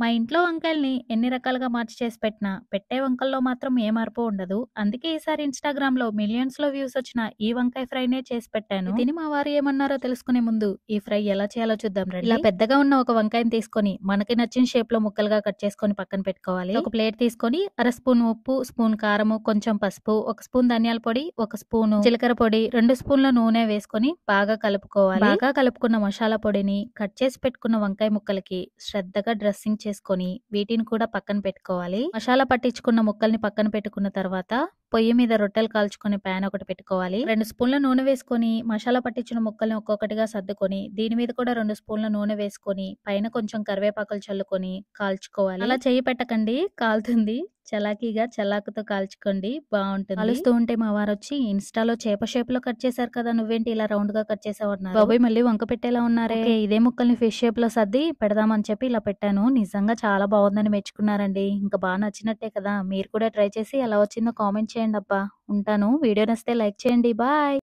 మా ఇంట్లో వంకాయల్ని ఎన్ని రకాలుగా మార్చి చేసి పెట్టినా, పెట్టే వంకల్లో మాత్రం ఏ మార్పు ఉండదు. అందుకే ఈసారి ఇన్‌స్టాగ్రామ్‌లో మిలియన్స్‌లో వ్యూస్ వచ్చిన ఈ వంకాయ ఫ్రైనే చేసి పెట్టాను. తిని మా వారు ఏమన్నారో తెలుసుకునే ముందు ఈ ఫ్రై ఎలా చేయాలో చూద్దాం రండి. ఇలా పెద్దగా ఉన్న ఒక వంకాయని తీసుకొని మనకి నచ్చిన షేప్‌లో ముక్కలుగా కట్ చేసుకొని పక్కన పెట్టుకోవాలి. ఒక ప్లేట్ తీసుకొని అర స్పూన్ ఉప్పు, స్పూన్ కారము, కొంచెం పసుపు, ఒక స్పూన్ ధనియాల పొడి, ఒక స్పూను జీలకర్ర పొడి, 2 స్పూన్ల నూనె వేసుకొని బాగా కలుపుకోవాలి. బాగా కలుపుకున్న మసాలా పొడిని కట్ చేసి పెట్టుకున్న వంకాయ ముక్కలకి శ్రద్ధగా డ్రెస్సింగ్ చేసుకొని వీటిని కూడా పక్కన పెట్టుకోవాలి. మసాలా పట్టించుకున్న ముక్కల్ని పక్కన పెట్టుకున్న తర్వాత పొయ్యి మీద రొట్టెలు కాల్చుకునే ప్యాన్ ఒకటి పెట్టుకోవాలి. 2 స్పూన్ల నూనె వేసుకొని మసాలా పట్టించిన ముక్కల్ని ఒక్కొక్కటిగా సర్దుకొని దీని మీద కూడా 2 స్పూన్ల నూనె వేసుకొని పైన కొంచెం కరివేపాకులు చల్లుకొని కాల్చుకోవాలి. అలా చెయ్యి పెట్టకండి, కాలుతుంది. చలాకీగా చల్లాకుతో కాల్చుకోండి, బాగుంటుంది. కాలుస్తూ ఉంటే మా వారు వచ్చి ఇన్స్టాలో చేప షేప్ లో కట్ చేశారు కదా, నువ్వేంటి ఇలా రౌండ్ గా కట్ చేసావు అన్నారు. బాబాయ్ మళ్ళీ వంక పెట్టేలా ఉన్నారే. ఓకే, ఇదే ముక్కల్ని ఫిష్ షేప్ లో సర్ది పెడదామని చెప్పి ఇలా పెట్టాను. నిజంగా చాలా బాగుందని మెచ్చుకున్నారండి. ఇంకా బాగా నచ్చినట్టే కదా. మీరు కూడా ట్రై చేసి ఎలా వచ్చిందో కామెంట్ చేయండి అబ్బా. ఉంటాను. వీడియో నచ్చితే లైక్ చేయండి. బాయ్.